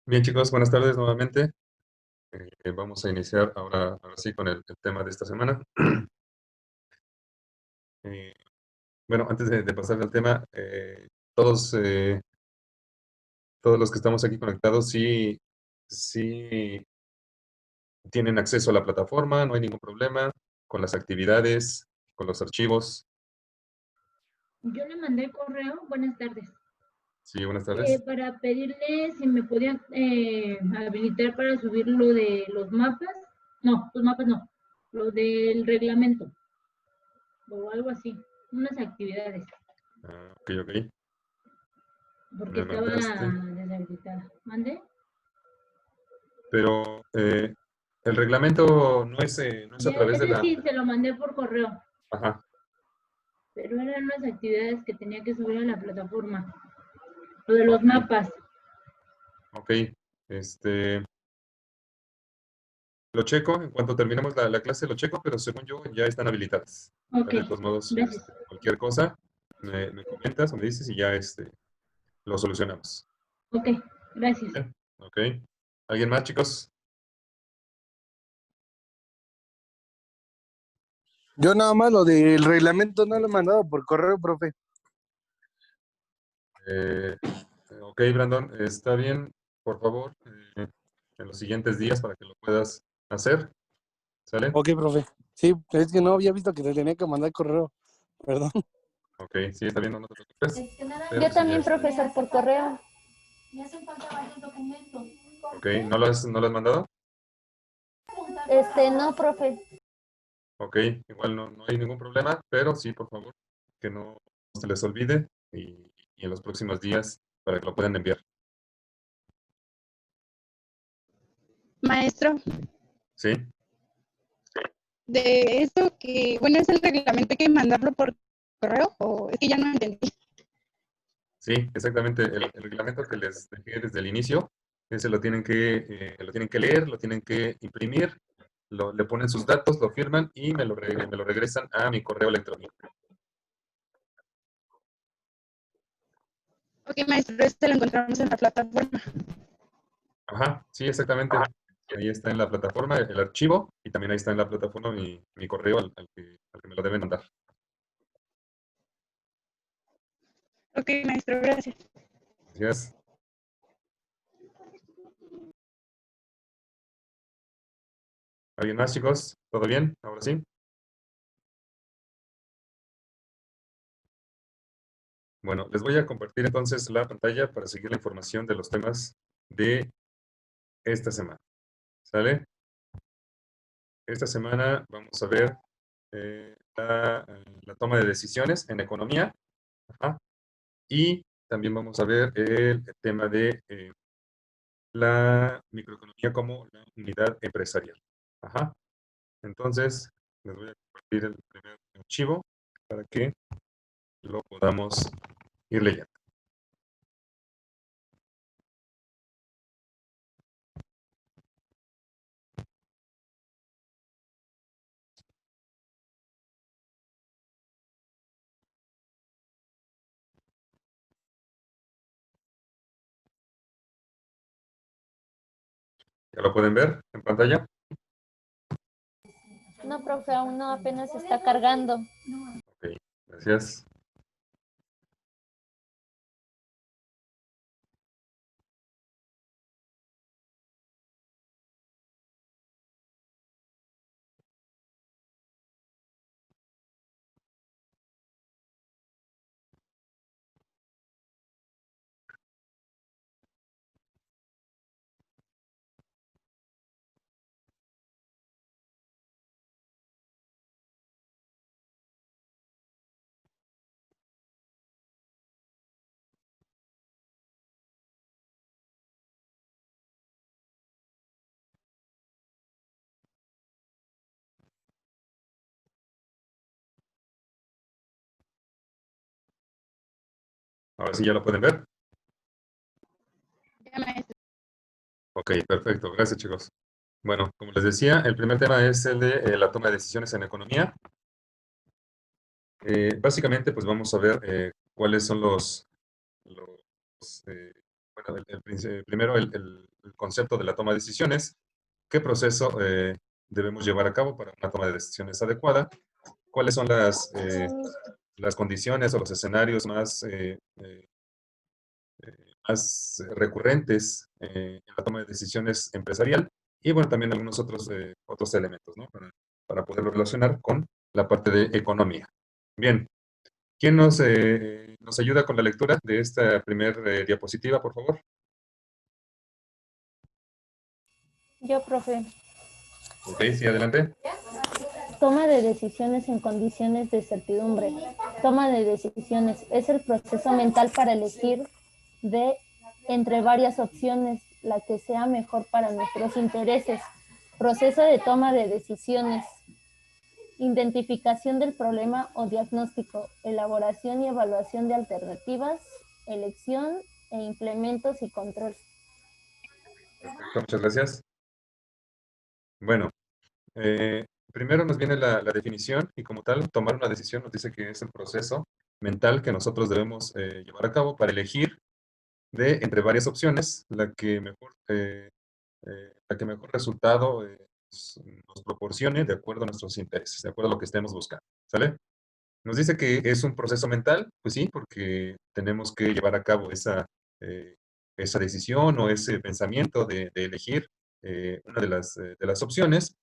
Bien, chicos, buenas tardes nuevamente. Vamos a iniciar ahora sí con el tema de esta semana. Eh, bueno, antes de pasar al tema, todos, todos los que estamos aquí conectados, sí tienen acceso a la plataforma, no hay ningún problema con las actividades, con los archivos. Yo le mandé correo, buenas tardes, Sí, buenas tardes. para pedirle si me podían habilitar para subir lo de los mapas. No, los mapas no, lo del reglamento o algo así, unas actividades, Ok, ok. porque Me estaba mandaste. deshabilitada. ¿Mande? Pero el reglamento no es Y a través de ese la... sí, se lo mandé por correo, Ajá, pero eran unas actividades que tenía que subir a la plataforma, lo de los ok, mapas. ok. Este... Lo checo, en cuanto terminemos la clase lo checo, pero según yo ya están habilitadas. Ok, ¿Vale? De todos modos, gracias. cualquier cosa me comentas o me dices y ya lo solucionamos. Ok, gracias. ¿Vale? ¿Ok? ¿Alguien más, chicos? Yo nada más lo del reglamento no lo he mandado por correo, profe. Eh, ok, Brandon, está bien, por favor, en los siguientes días para que lo puedas hacer. ¿Sale? Ok, profe. Sí, es que no había visto que se tenía que mandar correo. Perdón. Ok, sí, está bien, no te preocupes. Pero Yo sí, ya también, está. profesor, por correo. Me hacen falta varios documentos. Ok, ¿no lo has mandado? No, profe. Ok, igual no hay ningún problema, pero sí, por favor, que no se les olvide y en los próximos días para que lo puedan enviar. Maestro, ¿Sí? de esto que, bueno, es el reglamento, hay que mandarlo por correo, o es que ya no entendí. Sí, exactamente. El reglamento que les dejé desde el inicio, ese lo tienen que leer, lo tienen que imprimir, le ponen sus datos, lo firman y me lo regresan a mi correo electrónico. Ok, maestro, lo encontramos en la plataforma. Ajá, sí, exactamente. Ahí está en la plataforma el archivo y también ahí está en la plataforma mi correo al que me lo deben mandar. Ok, maestro, gracias. Gracias. ¿Alguien más, chicos? ¿Todo bien? Ahora sí. Bueno, les voy a compartir entonces la pantalla para seguir la información de los temas de esta semana. ¿Sale? Esta semana vamos a ver la toma de decisiones en economía. Ajá. Y también vamos a ver el tema de la microeconomía como la unidad empresarial. Ajá. Entonces, les voy a compartir el primer archivo para que lo podamos ir leyendo. ¿Ya lo pueden ver en pantalla? No, profe, aún no, apenas está cargando. Ok, gracias. Ahora sí ya lo pueden ver. Ya, maestro. Ok, perfecto. Gracias, chicos. Bueno, como les decía, el primer tema es el de la toma de decisiones en economía. Básicamente, pues vamos a ver cuáles son los, bueno, primero el concepto de la toma de decisiones, qué proceso debemos llevar a cabo para una toma de decisiones adecuada, cuáles son las condiciones o los escenarios más recurrentes en la toma de decisiones empresarial y, bueno, también algunos otros elementos, ¿no? Para poderlo relacionar con la parte de economía. Bien, ¿quién nos ayuda con la lectura de esta primer diapositiva, por favor? Yo, profe. Ok, sí, adelante. Toma de decisiones en condiciones de certidumbre. Toma de decisiones es el proceso mental para elegir entre varias opciones la que sea mejor para nuestros intereses. Proceso de toma de decisiones. Identificación del problema o diagnóstico, elaboración y evaluación de alternativas, elección e implementos y control. Perfecto, muchas gracias. Bueno, primero nos viene la definición y como tal, tomar una decisión nos dice que es el proceso mental que nosotros debemos llevar a cabo para elegir entre varias opciones la que mejor resultado nos proporcione de acuerdo a nuestros intereses, de acuerdo a lo que estemos buscando. ¿Sale? Nos dice que es un proceso mental, pues sí, porque tenemos que llevar a cabo esa decisión o ese pensamiento de elegir una de las opciones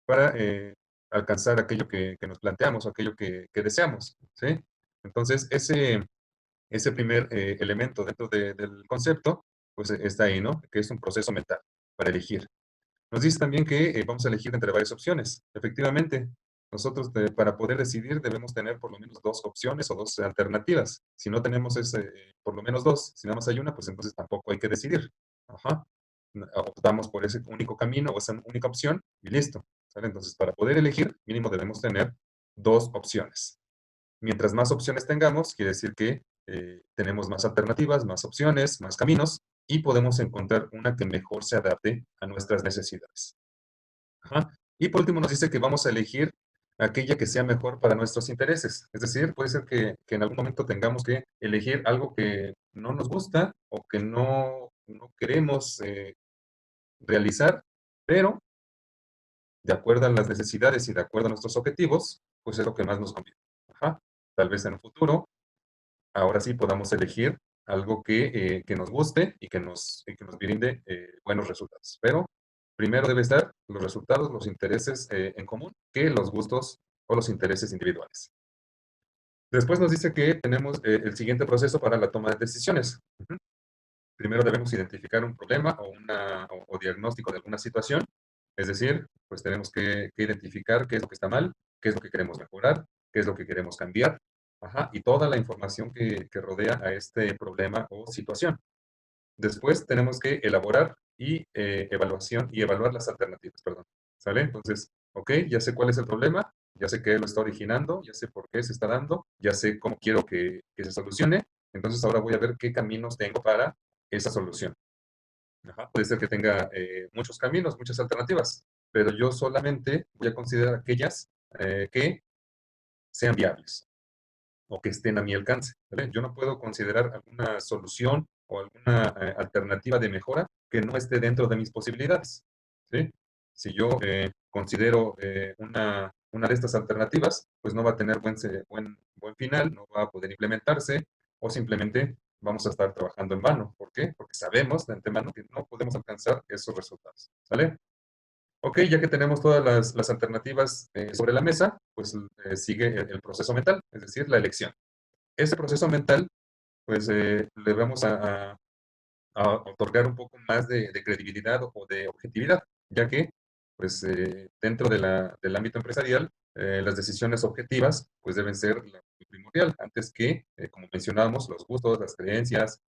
para alcanzar aquello que nos planteamos o aquello que deseamos, ¿sí? Entonces, ese primer elemento dentro del concepto, pues está ahí, ¿no? Que es un proceso mental para elegir. Nos dice también que vamos a elegir entre varias opciones. Efectivamente, nosotros para poder decidir debemos tener por lo menos dos opciones o dos alternativas. Si no tenemos por lo menos dos, si nada más hay una, pues entonces tampoco hay que decidir. Ajá. Optamos por ese único camino o esa única opción y listo. ¿Sale? Entonces, para poder elegir, mínimo debemos tener dos opciones. Mientras más opciones tengamos, quiere decir que tenemos más alternativas, más opciones, más caminos y podemos encontrar una que mejor se adapte a nuestras necesidades. Ajá. Y por último nos dice que vamos a elegir aquella que sea mejor para nuestros intereses. Es decir, puede ser que en algún momento tengamos que elegir algo que no nos gusta o que no queremos realizar, pero de acuerdo a las necesidades y de acuerdo a nuestros objetivos, pues es lo que más nos conviene. Ajá. Tal vez en un futuro, ahora sí podamos elegir algo que nos guste y que nos brinde buenos resultados. Pero primero debe estar los resultados, los intereses en común, que los gustos o los intereses individuales. Después nos dice que tenemos el siguiente proceso para la toma de decisiones. Ujú. Primero debemos identificar un problema o diagnóstico de alguna situación. Es decir, pues tenemos que identificar qué es lo que está mal, qué es lo que queremos mejorar, qué es lo que queremos cambiar, ajá, y toda la información que rodea a este problema o situación. Después tenemos que elaborar evaluar las alternativas, perdón. ¿Sale? Entonces, ok, ya sé cuál es el problema, ya sé qué lo está originando, ya sé por qué se está dando, ya sé cómo quiero que se solucione. Entonces ahora voy a ver qué caminos tengo para esa solución. Ajá, puede ser que tenga muchos caminos, muchas alternativas, pero yo solamente voy a considerar aquellas que sean viables o que estén a mi alcance. ¿Vale? Yo no puedo considerar alguna solución o alguna alternativa de mejora que no esté dentro de mis posibilidades. ¿Sí? Si yo considero una de estas alternativas, pues no va a tener buen final, no va a poder implementarse o simplemente vamos a estar trabajando en vano. ¿Por qué? Porque sabemos de antemano que no podemos alcanzar esos resultados. ¿Vale? Ok, ya que tenemos todas las alternativas sobre la mesa, pues sigue el proceso mental, es decir, la elección. Ese proceso mental, pues le vamos a otorgar un poco más de credibilidad o de objetividad, ya que, pues, dentro del ámbito empresarial, las decisiones objetivas, pues, deben ser lo primordial, antes que, como mencionábamos, los gustos, las creencias,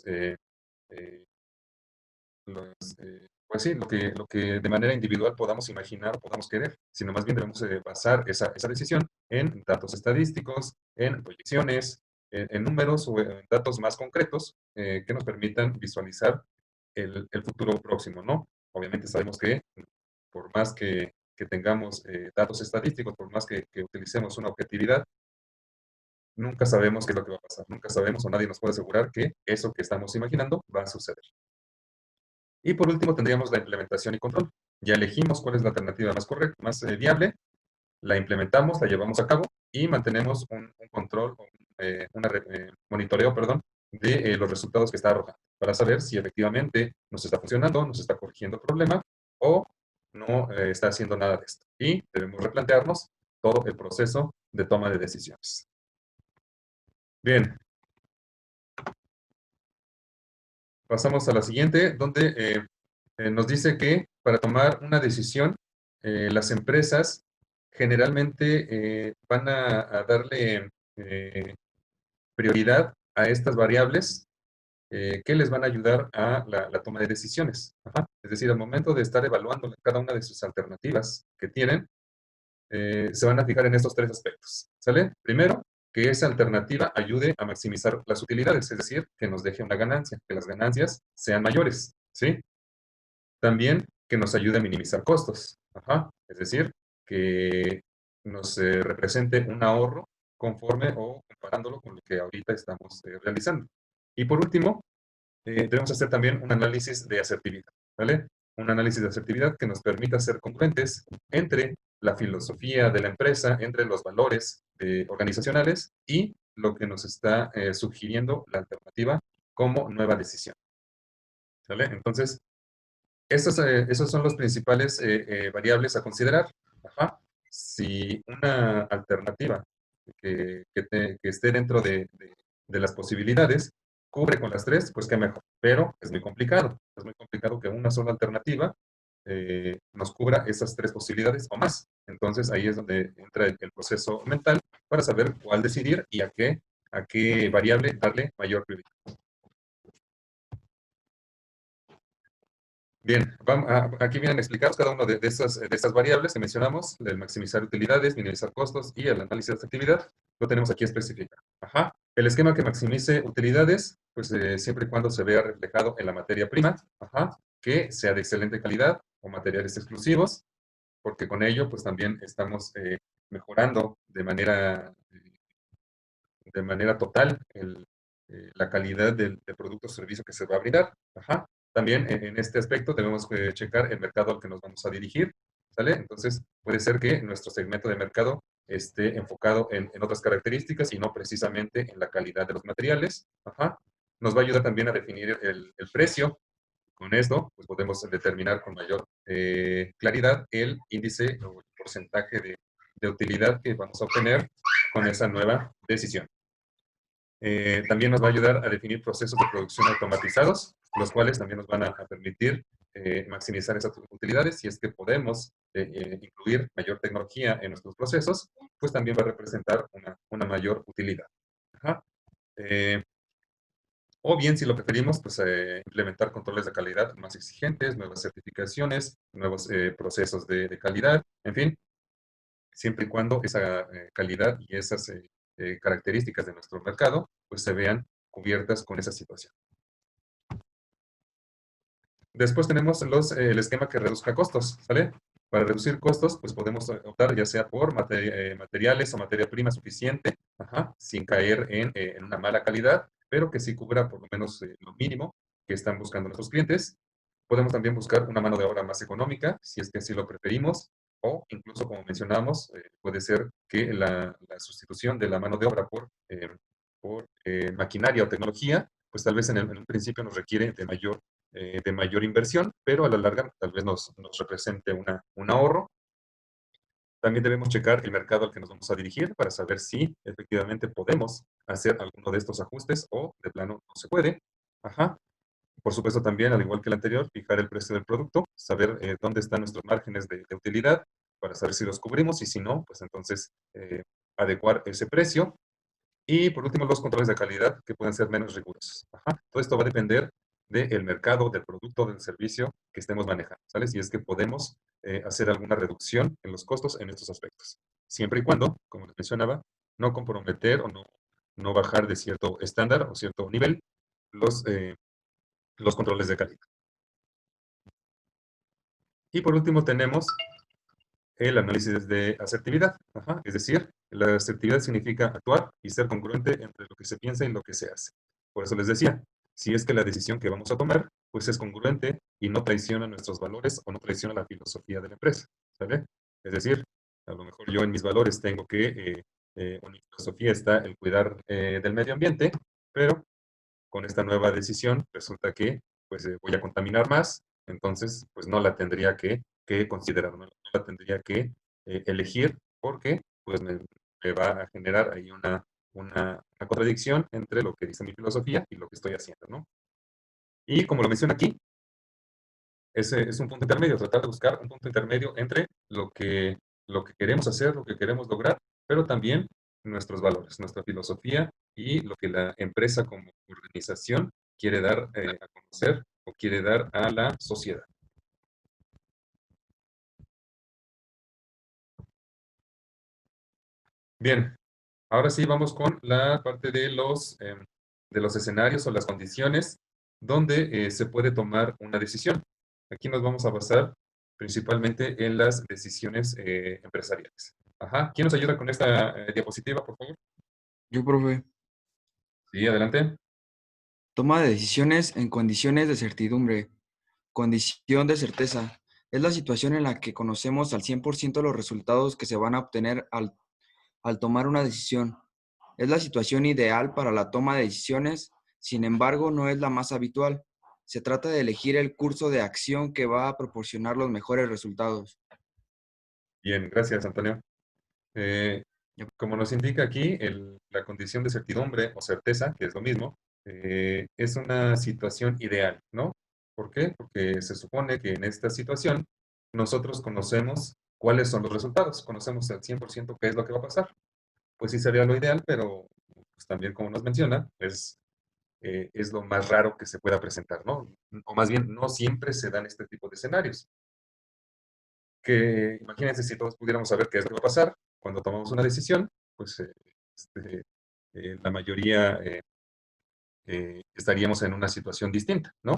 eh, pues sí, lo que de manera individual podamos imaginar, podamos querer, sino más bien debemos basar esa decisión en datos estadísticos, en proyecciones, en números o en datos más concretos que nos permitan visualizar el futuro próximo, ¿no? Obviamente sabemos que por más que tengamos datos estadísticos, por más que utilicemos una objetividad, nunca sabemos qué es lo que va a pasar, nunca sabemos o nadie nos puede asegurar que eso que estamos imaginando va a suceder. Y por último tendríamos la implementación y control. Ya elegimos cuál es la alternativa más correcta, más viable, la implementamos, la llevamos a cabo y mantenemos un control, monitoreo, perdón, de los resultados que está arrojando, para saber si efectivamente nos está funcionando, nos está corrigiendo el problema o no está haciendo nada de esto. Y debemos replantearnos todo el proceso de toma de decisiones. Bien. Pasamos a la siguiente, donde nos dice que para tomar una decisión, las empresas generalmente van a darle prioridad a estas variables que les van a ayudar a la toma de decisiones. Ajá. Es decir, al momento de estar evaluando cada una de sus alternativas que tienen, se van a fijar en estos tres aspectos. ¿Sale? Primero, que esa alternativa ayude a maximizar las utilidades, es decir, que nos deje una ganancia, que las ganancias sean mayores, ¿sí? También que nos ayude a minimizar costos, ajá, es decir, que nos represente un ahorro conforme o comparándolo con lo que ahorita estamos realizando. Y por último, debemos hacer también un análisis de asertividad, ¿vale? Un análisis de asertividad que nos permita ser congruentes entre la filosofía de la empresa, entre los valores organizacionales y lo que nos está sugiriendo la alternativa como nueva decisión. ¿Vale? Entonces, esos son los principales variables a considerar. Ajá. Si una alternativa que esté dentro de las posibilidades cubre con las tres, pues qué mejor. Pero es muy complicado. Es muy complicado que una sola alternativa nos cubra esas tres posibilidades o más. Entonces ahí es donde entra el proceso mental para saber cuál decidir y a qué variable darle mayor prioridad. Bien, aquí vienen explicados cada una de estas variables que mencionamos, el maximizar utilidades, minimizar costos y el análisis de actividad, lo tenemos aquí especificado. Ajá. El esquema que maximice utilidades, pues siempre y cuando se vea reflejado en la materia prima, ajá, que sea de excelente calidad o materiales exclusivos, porque con ello pues también estamos mejorando de manera total la calidad del producto o servicio que se va a brindar. Ajá. También en este aspecto debemos checar el mercado al que nos vamos a dirigir, ¿sale? Entonces, puede ser que nuestro segmento de mercado esté enfocado en otras características y no precisamente en la calidad de los materiales. Ajá. Nos va a ayudar también a definir el precio. Con esto, pues podemos determinar con mayor claridad el índice o el porcentaje de utilidad que vamos a obtener con esa nueva decisión. También nos va a ayudar a definir procesos de producción automatizados, los cuales también nos van a permitir maximizar esas utilidades. Si es que podemos incluir mayor tecnología en nuestros procesos, pues también va a representar una mayor utilidad. Ajá. O bien, si lo preferimos, pues implementar controles de calidad más exigentes, nuevas certificaciones, nuevos procesos de calidad, en fin, siempre y cuando esa calidad y esas características de nuestro mercado pues se vean cubiertas con esa situación. Después tenemos el esquema que reduzca costos, ¿sale? Para reducir costos, pues podemos optar ya sea por materiales o materia prima suficiente, ajá, sin caer en una mala calidad, pero que sí cubra por lo menos lo mínimo que están buscando nuestros clientes. Podemos también buscar una mano de obra más económica, si es que así lo preferimos, o incluso, como mencionamos, puede ser que la sustitución de la mano de obra por maquinaria o tecnología, pues tal vez en un principio nos requiere de mayor inversión, pero a la larga tal vez nos represente un ahorro. También debemos checar el mercado al que nos vamos a dirigir para saber si efectivamente podemos hacer alguno de estos ajustes o de plano no se puede. Ajá. Por supuesto también, al igual que el anterior, fijar el precio del producto, saber dónde están nuestros márgenes de utilidad para saber si los cubrimos y si no, pues entonces adecuar ese precio. Y por último, los controles de calidad que pueden ser menos rigurosos. Ajá. Todo esto va a depender del mercado, del producto, del servicio que estemos manejando, ¿sale? Si es que podemos hacer alguna reducción en los costos en estos aspectos. Siempre y cuando, como les mencionaba, no comprometer o no bajar de cierto estándar o cierto nivel los controles de calidad. Y por último tenemos el análisis de asertividad. Ajá. Es decir, la asertividad significa actuar y ser congruente entre lo que se piensa y lo que se hace. Por eso les decía, si es que la decisión que vamos a tomar pues es congruente y no traiciona nuestros valores o no traiciona la filosofía de la empresa, ¿sale? Es decir, a lo mejor yo en mis valores tengo que, o en mi filosofía está el cuidar del medio ambiente, pero con esta nueva decisión resulta que pues voy a contaminar más, entonces pues no la tendría que considerar, no la tendría que elegir porque pues me va a generar ahí una contradicción entre lo que dice mi filosofía y lo que estoy haciendo, ¿no? Y como lo menciona aquí, ese es un punto intermedio, tratar de buscar un punto intermedio entre lo que queremos hacer, lo que queremos lograr, pero también nuestros valores, nuestra filosofía y lo que la empresa como organización quiere dar a conocer o quiere dar a la sociedad. Bien, ahora sí vamos con la parte de los escenarios o las condiciones donde se puede tomar una decisión. Aquí nos vamos a basar principalmente en las decisiones empresariales. Ajá. ¿Quién nos ayuda con esta diapositiva, por favor? Yo, profe. Sí, adelante. Toma de decisiones en condiciones de certidumbre. Condición de certeza. Es la situación en la que conocemos al 100% los resultados que se van a obtener al tomar una decisión. Es la situación ideal para la toma de decisiones, sin embargo, no es la más habitual. Se trata de elegir el curso de acción que va a proporcionar los mejores resultados. Bien, gracias, Antonio. Eh, Ya. Como nos indica aquí, la condición de certidumbre o certeza, que es lo mismo, es una situación ideal, ¿no? ¿Por qué? Porque se supone que en esta situación nosotros conocemos cuáles son los resultados, conocemos al 100% qué es lo que va a pasar. Pues sí sería lo ideal, pero pues, también como nos menciona, es lo más raro que se pueda presentar, ¿no? O más bien, no siempre se dan este tipo de escenarios. Que imagínense si todos pudiéramos saber qué es lo que va a pasar cuando tomamos una decisión, pues este, la mayoría estaríamos en una situación distinta, ¿no?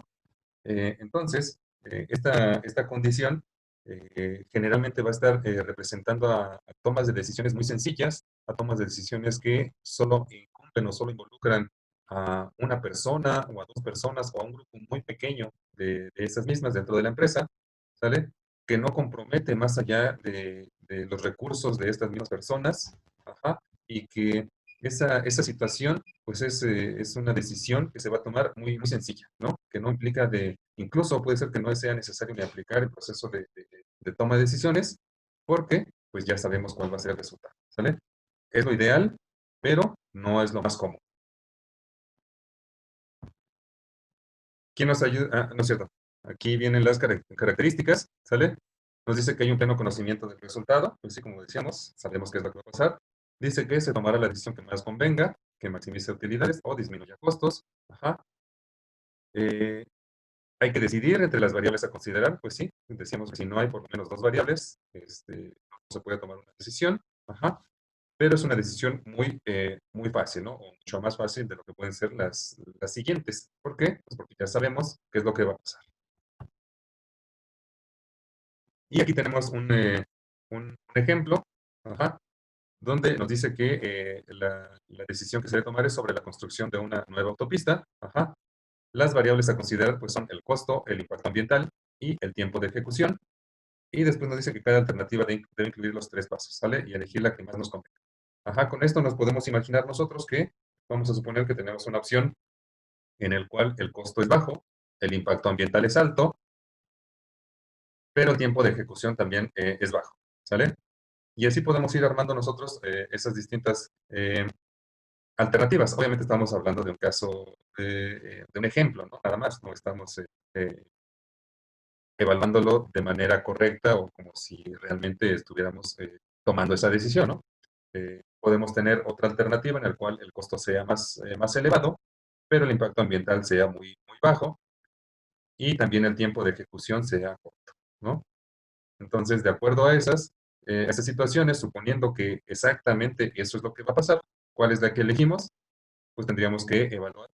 Entonces, esta condición generalmente va a estar representando a tomas de decisiones muy sencillas, a tomas de decisiones que solo incumben o solo involucran a una persona o a dos personas o a un grupo muy pequeño de esas mismas dentro de la empresa, ¿sale? Que no compromete más allá de los recursos de estas mismas personas, ajá, y que esa situación pues es una decisión que se va a tomar muy, muy sencilla, ¿no? Que no implica incluso puede ser que no sea necesario ni aplicar el proceso de toma de decisiones, porque pues ya sabemos cuál va a ser el resultado, ¿sale? Es lo ideal, pero no es lo más común. ¿Quién nos ayuda? Ah, no es cierto. Aquí vienen las características, ¿sale? Nos dice que hay un pleno conocimiento del resultado, pues sí, como decíamos, sabemos qué es lo que va a pasar. Dice que se tomará la decisión que más convenga, que maximice utilidades o disminuya costos. Ajá. Eh, Hay que decidir entre las variables a considerar, pues sí, decíamos que si no hay por lo menos dos variables, no se puede tomar una decisión, ajá, pero es una decisión muy fácil, ¿no? O mucho más fácil de lo que pueden ser las siguientes. ¿Por qué? Pues porque ya sabemos qué es lo que va a pasar. Y aquí tenemos un ejemplo, ajá, donde nos dice que la decisión que se debe tomar es sobre la construcción de una nueva autopista, ajá. Las variables a considerar pues, son el costo, el impacto ambiental y el tiempo de ejecución. Y después nos dice que cada alternativa debe incluir los tres pasos, ¿sale? Y elegir la que más nos convenga. Ajá, con esto nos podemos imaginar nosotros que vamos a suponer que tenemos una opción en el cual el costo es bajo, el impacto ambiental es alto, pero el tiempo de ejecución también es bajo, ¿sale? Y así podemos ir armando nosotros esas distintas alternativas. Obviamente estamos hablando de un caso, de un ejemplo, ¿no? Nada más, no estamos evaluándolo de manera correcta o como si realmente estuviéramos tomando esa decisión, ¿no? Podemos tener otra alternativa en la cual el costo sea más elevado, pero el impacto ambiental sea muy bajo y también el tiempo de ejecución sea corto, ¿no? Entonces, de acuerdo a esas situaciones, suponiendo que exactamente eso es lo que va a pasar, ¿cuál es la que elegimos? Pues tendríamos que evaluar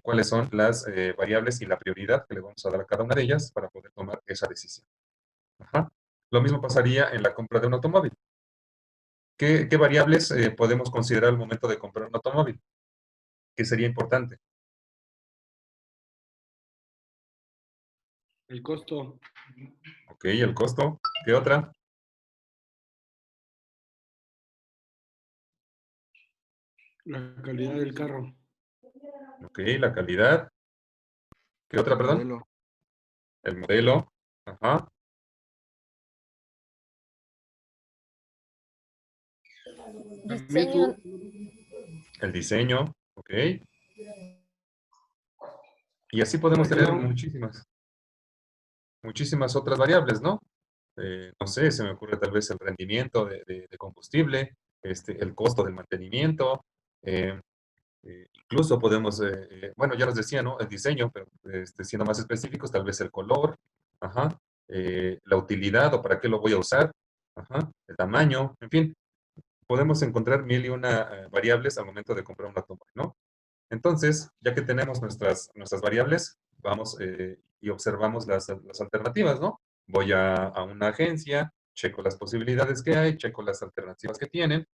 cuáles son las variables y la prioridad que le vamos a dar a cada una de ellas para poder tomar esa decisión. Ajá. Lo mismo pasaría en la compra de un automóvil. ¿Qué variables podemos considerar al momento de comprar un automóvil? ¿Qué sería importante? El costo. Ok, el costo. ¿Qué otra? La calidad del carro. Ok, la calidad. ¿Qué otra, perdón? Modelo. El modelo. Ajá. Diseño, El diseño. Ok. Y así podemos tener muchísimas otras variables, ¿no? No sé, se me ocurre tal vez el rendimiento de combustible, el costo del mantenimiento, eh, incluso podemos, bueno, ya nos decía, ¿no? El diseño, pero siendo más específicos, tal vez el color, ajá, la utilidad o para qué lo voy a usar, ajá, el tamaño, en fin, podemos encontrar mil y una variables al momento de comprar un automóvil, ¿no? Entonces, ya que tenemos nuestras variables, vamos y observamos las alternativas, ¿no? Voy a una agencia, checo las posibilidades que hay, checo las alternativas que tienen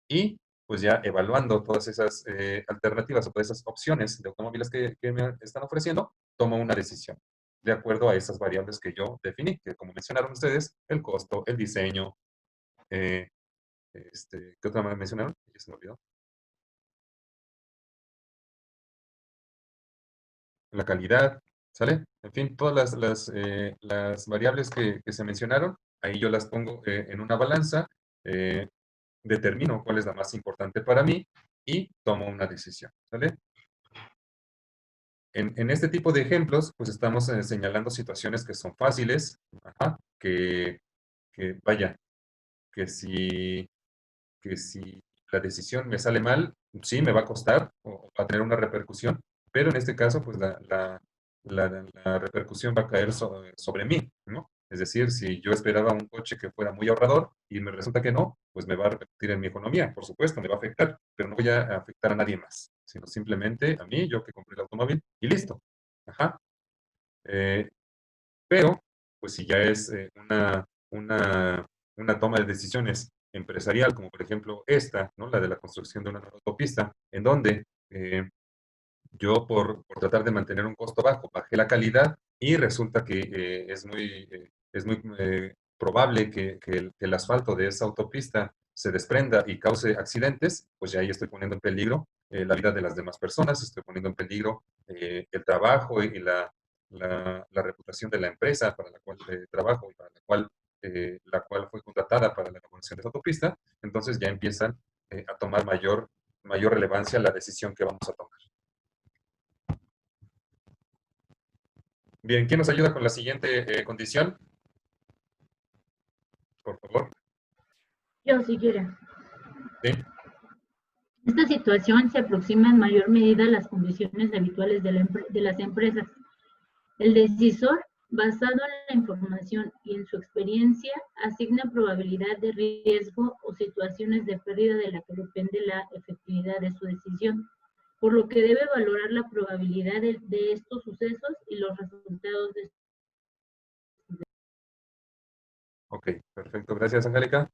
y pues ya evaluando todas esas alternativas o todas esas opciones de automóviles que me están ofreciendo, tomo una decisión de acuerdo a esas variables que yo definí, que como mencionaron ustedes, el costo, el diseño, eh, ¿qué otra más mencionaron? Ya se me olvidó. La calidad, ¿sale? En fin, todas las variables que se mencionaron, ahí yo las pongo en una balanza, eh, determino cuál es la más importante para mí y tomo una decisión, ¿sale? En este tipo de ejemplos, pues estamos señalando situaciones que son fáciles, ajá, vaya, que si, que si la decisión me sale mal, sí, me va a costar o va a tener una repercusión, pero en este caso, pues la repercusión va a caer sobre mí, ¿no? Es decir, si yo esperaba un coche que fuera muy ahorrador y me resulta que no, pues me va a repercutir en mi economía, por supuesto, me va a afectar, pero no voy a afectar a nadie más, sino simplemente a mí, yo que compré el automóvil y listo. Ajá. Eh, pero, pues si ya es una toma de decisiones empresarial, como por ejemplo esta, ¿no? La de la construcción de una nueva autopista, en donde yo por tratar de mantener un costo bajo, bajé la calidad y resulta que es muy probable que el asfalto de esa autopista se desprenda y cause accidentes, pues ya ahí estoy poniendo en peligro la vida de las demás personas, estoy poniendo en peligro el trabajo y la reputación de la empresa para la cual trabajo y para la cual fue contratada para la elaboración de esa autopista, entonces ya empiezan a tomar mayor relevancia la decisión que vamos a tomar. Bien, ¿quién nos ayuda con la siguiente condición? Por favor. Yo, si quiere. Sí. Esta situación se aproxima en mayor medida a las condiciones habituales de las empresas. El decisor, basado en la información y en su experiencia, asigna probabilidad de riesgo o situaciones de pérdida de la que depende la efectividad de su decisión, por lo que debe valorar la probabilidad de estos sucesos y los resultados de Ok, perfecto. Gracias, Angélica.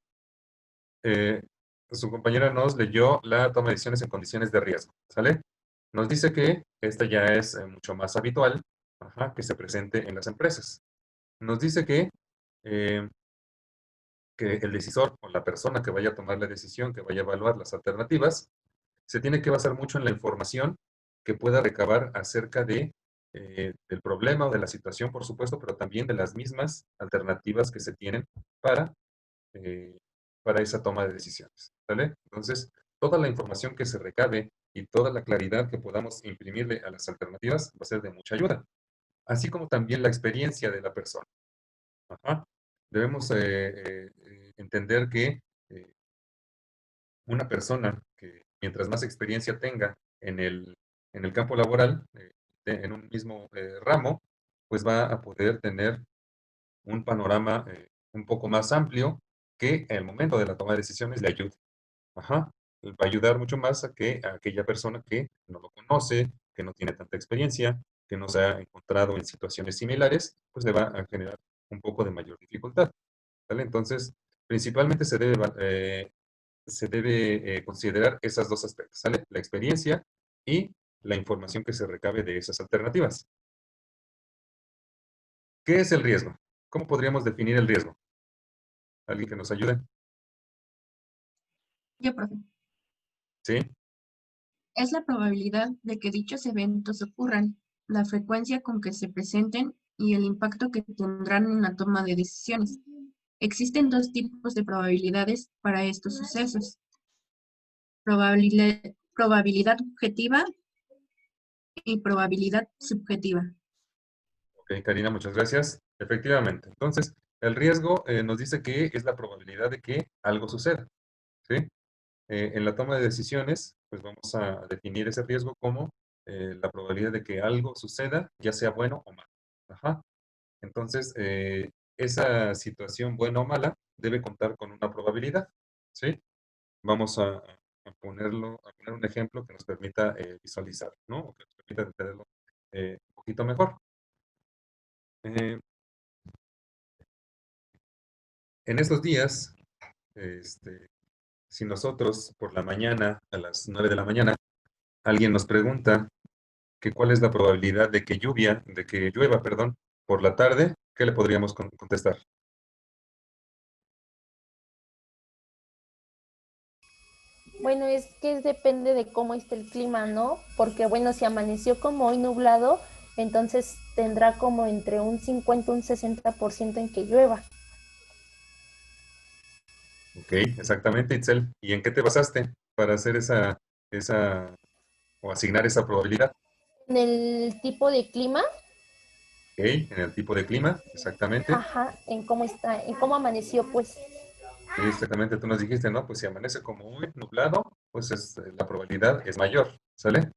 Eh, Su compañera nos leyó la toma de decisiones en condiciones de riesgo, ¿sale? Nos dice que esta ya es mucho más habitual, ajá, que se presente en las empresas. Nos dice eh, que el decisor o la persona que vaya a tomar la decisión, que vaya a evaluar las alternativas, se tiene que basar mucho en la información que pueda recabar acerca del problema o de la situación, por supuesto, pero también de las mismas alternativas que se tienen para, eh, para esa toma de decisiones. ¿Vale? Entonces, toda la información que se recabe y toda la claridad que podamos imprimirle a las alternativas va a ser de mucha ayuda, así como también la experiencia de la persona. Ajá. Debemos entender que eh, una persona que mientras más experiencia tenga en el campo laboral, en un mismo ramo, pues va a poder tener un panorama un poco más amplio que el momento de la toma de decisiones le ayude. Ajá. Va a ayudar mucho más a aquella persona que no lo conoce, que no tiene tanta experiencia, que no se ha encontrado en situaciones similares, pues le va a generar un poco de mayor dificultad. ¿Vale? Entonces, principalmente se debe considerar esos dos aspectos, ¿sale? La experiencia y la información que se recabe de esas alternativas. ¿Qué es el riesgo? ¿Cómo podríamos definir el riesgo? ¿Alguien que nos ayude? Yo, profe. ¿Sí? Es la probabilidad de que dichos eventos ocurran, la frecuencia con que se presenten y el impacto que tendrán en la toma de decisiones. Existen dos tipos de probabilidades para estos sucesos. Probabilidad objetiva y probabilidad subjetiva. Ok, Karina, muchas gracias. Efectivamente. Entonces, el riesgo nos dice que es la probabilidad de que algo suceda. ¿Sí? En la toma de decisiones, pues vamos a definir ese riesgo como la probabilidad de que algo suceda, ya sea bueno o malo. Ajá. Entonces, esa situación buena o mala debe contar con una probabilidad. ¿Sí? Vamos a poner un ejemplo que nos permita visualizar, ¿no? O que nos permita entenderlo un poquito mejor. Eh, en estos días, este, si nosotros por la mañana, a las 9 de la mañana, alguien nos pregunta que cuál es la probabilidad de que llueva, perdón, por la tarde, ¿qué le podríamos contestar? Bueno, es que depende de cómo esté el clima, ¿no? Porque bueno, si amaneció como hoy nublado, entonces tendrá como entre un 50 y un 60% en que llueva. Ok, exactamente, Itzel. ¿Y en qué te basaste para hacer esa o asignar esa probabilidad? En el tipo de clima, Ok, en el tipo de clima, exactamente. ajá, en cómo está, en cómo amaneció, pues. Sí, exactamente, tú nos dijiste, ¿no? Pues si amanece como muy nublado, pues la probabilidad es mayor, ¿sale?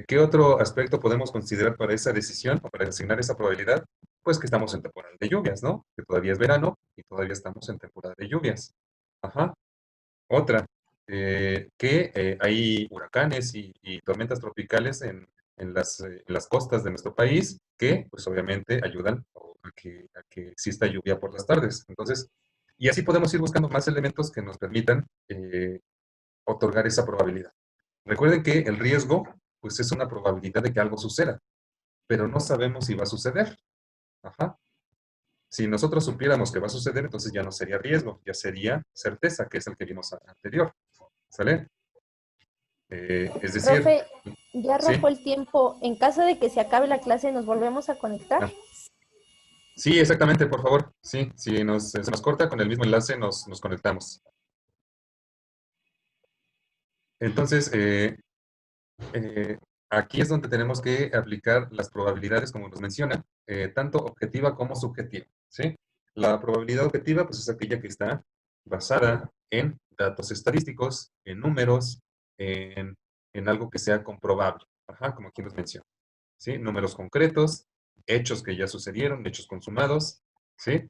¿Qué otro aspecto podemos considerar para esa decisión o para asignar esa probabilidad? Pues que estamos en temporada de lluvias, ¿no? Que todavía es verano y todavía estamos en temporada de lluvias. Ajá. Otra, que hay huracanes y tormentas tropicales en las costas de nuestro país que, pues obviamente, ayudan a que exista lluvia por las tardes. Entonces, y así podemos ir buscando más elementos que nos permitan otorgar esa probabilidad. Recuerden que el riesgo, pues es una probabilidad de que algo suceda, pero no sabemos si va a suceder. Ajá. Si nosotros supiéramos que va a suceder, entonces ya no sería riesgo, ya sería certeza, que es el que vimos anterior. ¿Sale? Es decir, Profe, ya sí, arrojó el tiempo. En caso de que se acabe la clase, ¿nos volvemos a conectar? ah, sí, exactamente, por favor. Sí, si se nos corta con el mismo enlace, nos conectamos. Entonces, eh, aquí es donde tenemos que aplicar las probabilidades, como nos menciona, tanto objetiva como subjetiva, ¿sí? La probabilidad objetiva, pues es aquella que está basada en datos estadísticos, en números, en, en algo que sea comprobable, ajá, como aquí nos menciona, ¿sí? Números concretos, hechos que ya sucedieron, hechos consumados, ¿sí?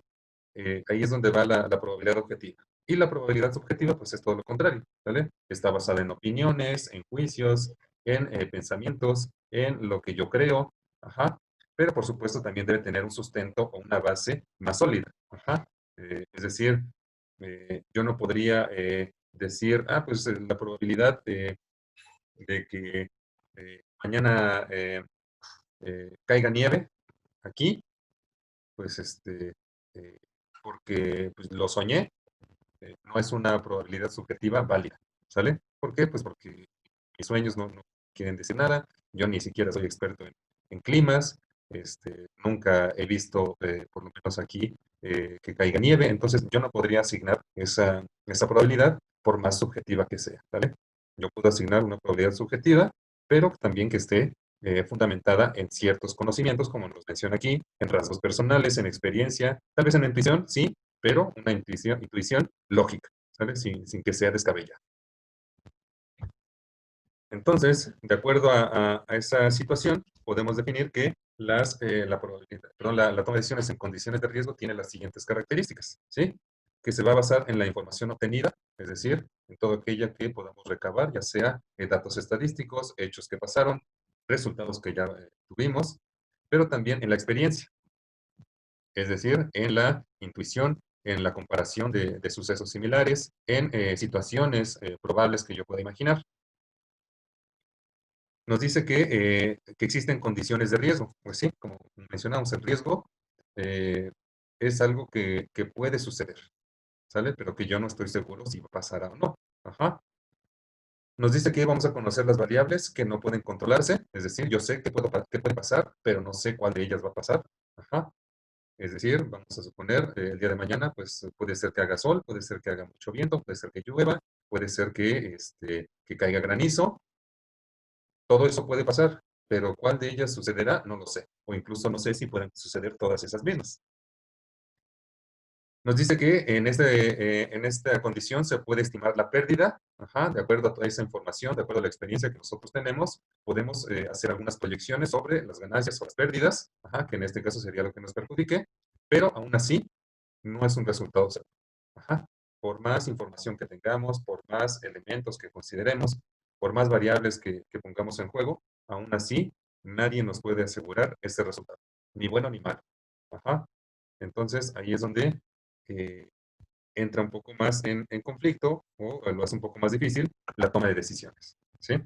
Ahí es donde va la probabilidad objetiva. Y la probabilidad subjetiva, pues es todo lo contrario, ¿vale? Está basada en opiniones, en juicios, en pensamientos, en lo que yo creo, ajá. Pero por supuesto también debe tener un sustento o una base más sólida, ajá. Es decir, yo no podría decir, pues la probabilidad de que mañana caiga nieve aquí, pues eh, porque pues, lo soñé, no es una probabilidad subjetiva válida, ¿sale? ¿Por qué? Pues porque mis sueños no quieren decir nada, yo ni siquiera soy experto en climas, nunca he visto, por lo menos aquí, que caiga nieve, entonces yo no podría asignar esa probabilidad por más subjetiva que sea, ¿vale? Yo puedo asignar una probabilidad subjetiva, pero también que esté fundamentada en ciertos conocimientos, como nos menciona aquí, en rasgos personales, en experiencia, tal vez en intuición, sí, pero una intuición lógica, ¿sabes? Sin que sea descabellada. Entonces, de acuerdo a esa situación, podemos definir que la probabilidad, perdón, la toma de decisiones en condiciones de riesgo tiene las siguientes características, ¿sí? Que se va a basar en la información obtenida, es decir, en todo aquella que podamos recabar, ya sea datos estadísticos, hechos que pasaron, resultados que ya tuvimos, pero también en la experiencia, es decir, en la intuición, en la comparación de sucesos similares, en situaciones probables que yo pueda imaginar. Nos dice que existen condiciones de riesgo. Pues sí, como mencionamos, el riesgo es algo que puede suceder, ¿sale? Pero que yo no estoy seguro si pasará o no. Ajá. Nos dice que vamos a conocer las variables que no pueden controlarse, es decir, yo sé que puede pasar, pero no sé cuál de ellas va a pasar. Ajá. Es decir, vamos a suponer, el día de mañana, pues puede ser que haga sol, puede ser que haga mucho viento, puede ser que llueva, puede ser que caiga granizo. Todo eso puede pasar, pero cuál de ellas sucederá, no lo sé. O incluso no sé si pueden suceder todas esas mismas. Nos dice que en esta condición se puede estimar la pérdida, ajá, de acuerdo a toda esa información, de acuerdo a la experiencia que nosotros tenemos, podemos hacer algunas proyecciones sobre las ganancias o las pérdidas, ajá, que en este caso sería lo que nos perjudique, pero aún así no es un resultado seguro. Ajá. Por más información que tengamos, por más elementos que consideremos, por más variables que pongamos en juego, aún así nadie nos puede asegurar ese resultado, ni bueno ni malo. Ajá. Entonces ahí es donde eh, entra un poco más en conflicto o lo hace un poco más difícil la toma de decisiones. ¿Sí?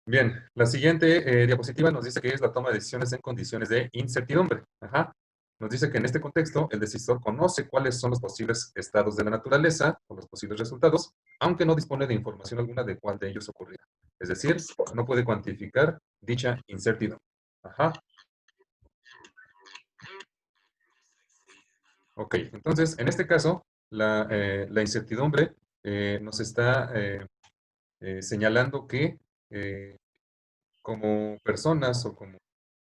Bien, la siguiente diapositiva nos dice que es la toma de decisiones en condiciones de incertidumbre. Ajá. Nos dice que en este contexto el decisor conoce cuáles son los posibles estados de la naturaleza o los posibles resultados, aunque no dispone de información alguna de cuál de ellos ocurrirá. Es decir, no puede cuantificar dicha incertidumbre. Ajá. Ok, entonces, en este caso, la incertidumbre nos está señalando que como personas o como